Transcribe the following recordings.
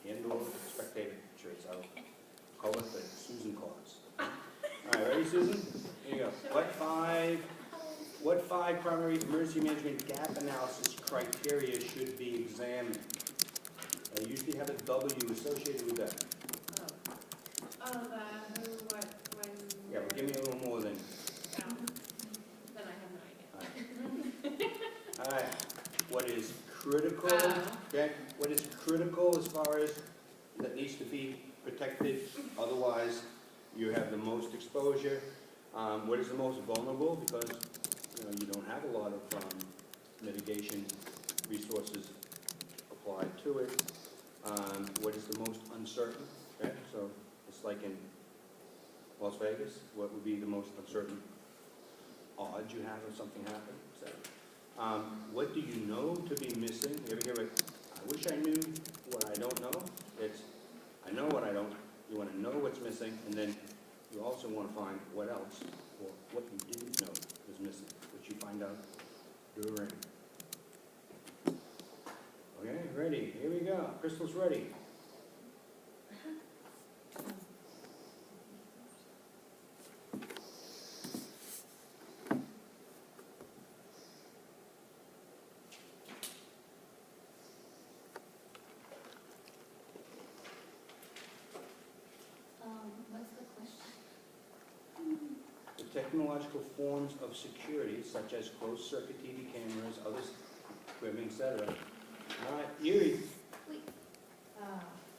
indoor spectator shirts. I'll call it the Susan cause. All right, ready, Susan? Here you go. What five primary emergency management gap analysis criteria should be examined? I usually have a W associated with that. Oh, the who, what, when. Yeah, but give me a little more than. Then I have no idea. All right. What is critical? Okay. What is critical as far as that needs to be protected? Otherwise, you have the most exposure. What is the most vulnerable? Because you don't have a lot of mitigation resources applied to it. What is the most uncertain? Okay, so it's like in Las Vegas. What would be the most uncertain odds you have of something happening? So, what do you know to be missing? You ever hear it? I wish I knew what I don't know. It's I know what I don't. You want to know what's missing, and then you also want to find what else or what you didn't know was missing, which you find out during. Okay, ready? Here we go. Crystal's ready. What's the question? The technological forms of security, such as closed-circuit TV cameras, other equipment, etc. All right, Yuri. Wait.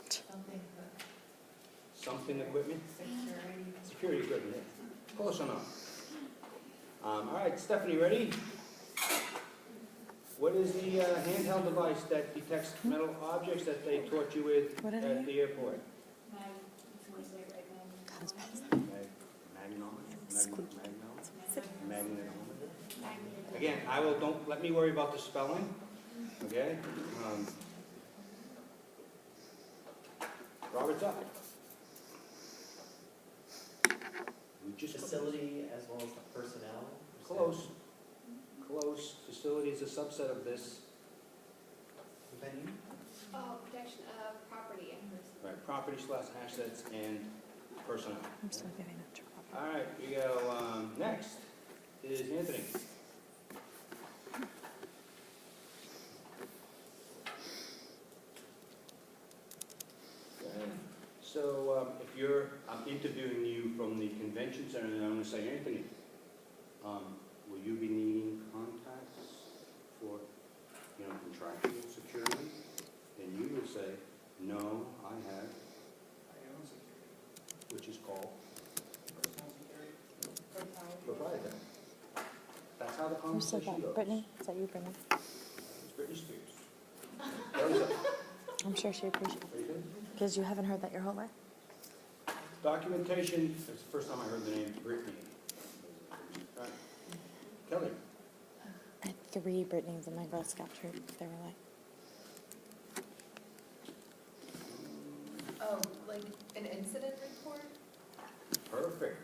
Something for Something equipment? security. Security equipment, yeah. Close enough. All right, Stephanie, ready? What is the handheld device that detects metal objects that they taught you with at the airport? Magnetometer. Again, don't let me worry about the spelling, okay? Robert's up. Facility as well as the personnel? Close. Facility is a subset of this. Venue? Oh, protection of property and person. Right, property/assets and personnel. I'm still getting that trouble. All right, we go, next is Anthony. Okay. So if I'm interviewing you from the convention center, and I'm going to say, Anthony, will you be needing contacts for, contractual security? And you would say, no, I have My own security, which is called personal security. proprietary. That's how the Who said conversation that? goes. Brittany? Is that you, Brittany? It's Britney Spears. That was it. I'm sure she appreciates it. Very good. Because you haven't heard that your whole life? Documentation, it's the first time I heard the name Brittany. All right. Kelly. I had 3 Brittany's in my Girl Scout troop. They were like, Oh, like an incident report? Perfect.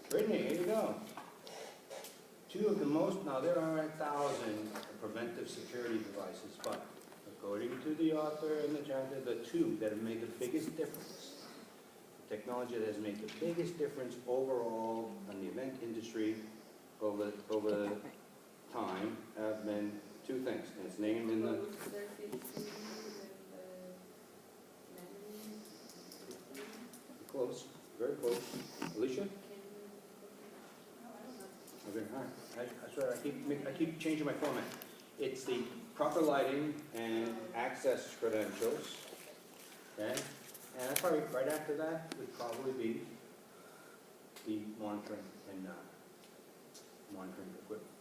Brittany, here you go. 2 of the most, now there are 1,000 preventive security devices, but according to the author and the chapter, the 2 that have made the biggest difference, the technology that has made the biggest difference overall in the event industry over get that right. time have been 2 things, and it's named in the, close, very close. Alicia? Okay, all right. That's right. I keep changing my format. It's the proper lighting and access credentials. Okay? And that's probably right after that would probably be the monitoring and monitoring equipment.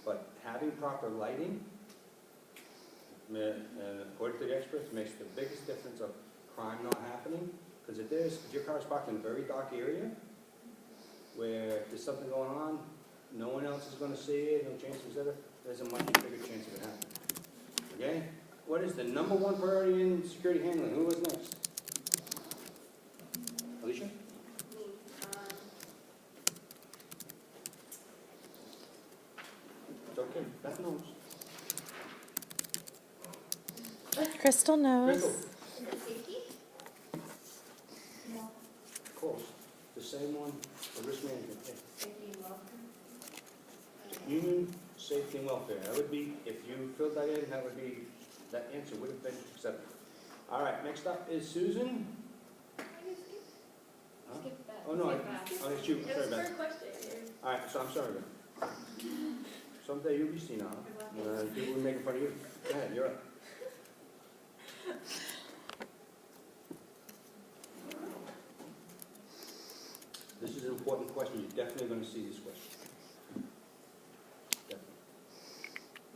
But having proper lighting, according to the experts, makes the biggest difference of crime not happening. Because if your car is parked in a very dark area where there's something going on, no one else is going to see it, no chances of it, there's a much bigger chance of it happening. Okay? What is the number 1 priority in security handling? Who was next? Alicia? Me. It's okay. Beth knows. Crystal knows. Crystal. Is it safety? same one, the risk management, yeah. Safety and welfare. Union, safety and welfare, that would be, if you filled that in, that would be, that answer would have been accepted. All right, next up is Susan. Huh? Skip that. Oh, no, Skip that. oh, it's you, It sorry was about her that. question. All right, so I'm sorry, man. Someday you'll be seen now. People will make fun of you. Go ahead, you're up. This is an important question, you're definitely gonna see this question. Definitely.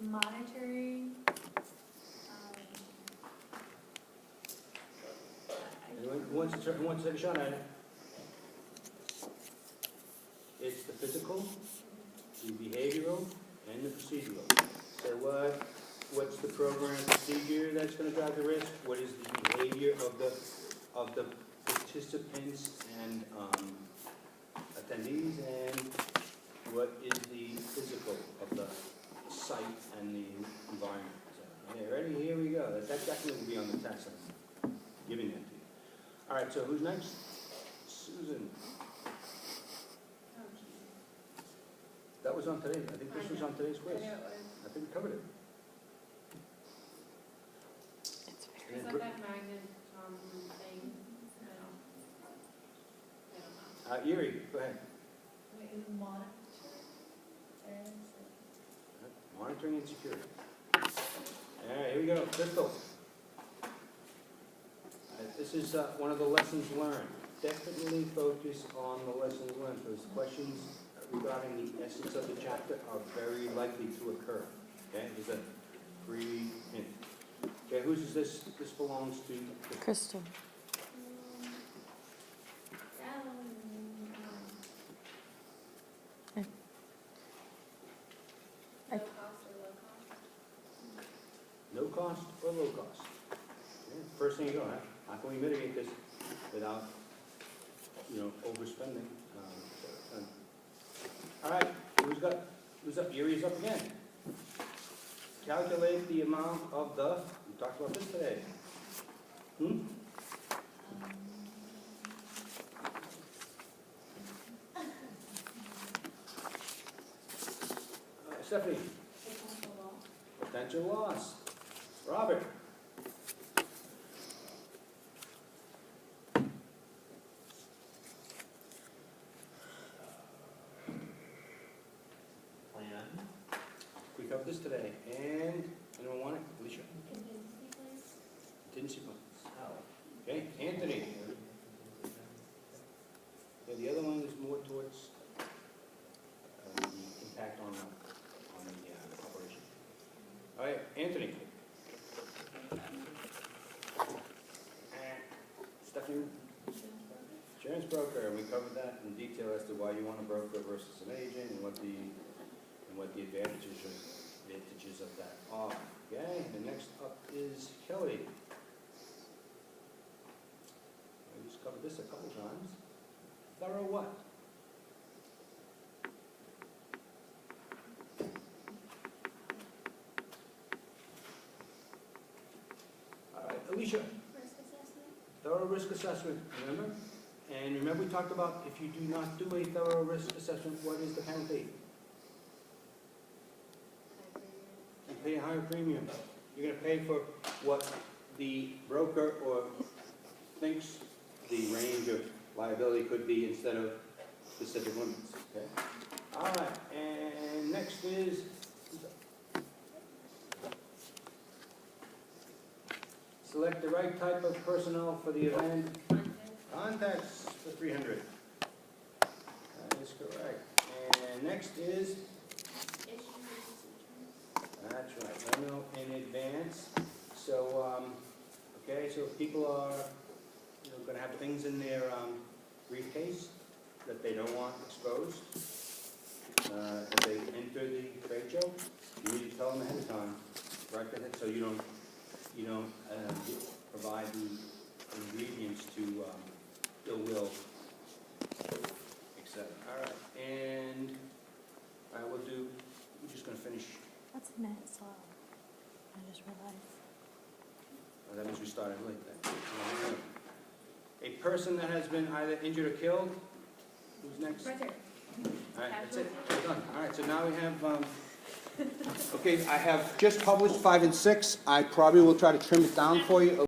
Monitoring. Anyone who wants to take a shot at it? It's the physical, the behavioral, and the procedural. So what's the program procedure that's gonna drive the risk? What is the behavior of the participants and attendees? And what is the physical of the site and the environment? So, okay, ready? Here we go. That definitely will be on the test. I'm giving that to you. All right, so who's next? Susan. That was on today. I think this was on today's quiz. I think we covered it. It's very. Is that that magnet thing? I don't know. Erie, go ahead. Wait, is monitor? Monitoring and security. All right, here we go. Crystal. This is one of the lessons learned. Definitely focus on the lessons learned, because questions regarding the essence of the chapter are very likely to occur. Okay, there's a free hint. Okay, whose is this? This belongs to Crystal. No cost or low cost? no cost or low cost. Okay, first thing you go, how can we mitigate this without, overspending? All right, who's up? Erie's up again. Calculate the amount of we talked about this today. Stephanie, potential loss. Robert. Plan. We covered this today, and anyone want it? Alicia? Contingency plans. Oh. Okay, Anthony. Yeah, the other one is more towards the impact on the operation. All right, Anthony. Stephanie. Insurance broker, we covered that in detail as to why you want a broker versus an agent and what the advantages of that are. Okay, the next up is Kelly. I just covered this a couple times. Thorough what? All right, Alicia. Risk assessment? Thorough risk assessment, remember? And remember we talked about if you do not do a thorough risk assessment, what is the penalty? You pay a higher premium. You're gonna pay for what the broker or thinks the range of liability could be instead of specific limits, okay? All right, and next is, select the right type of personnel for the event. Contacts for 300. That is correct. And next is, that's right, I know in advance. So, okay, so if people are, gonna have things in their briefcase that they don't want exposed, if they enter the trade show, you need to tell them ahead of time, right, so you don't provide the ingredients to ill will, etc. All right, and we're just gonna finish. What's a net soil? I just realized. That means we started late then. A person that has been either injured or killed, Who's next? Right there. All right, that's it, we're done. All right, so now we have, okay, I have just published 5 and 6. I probably will try to trim it down for you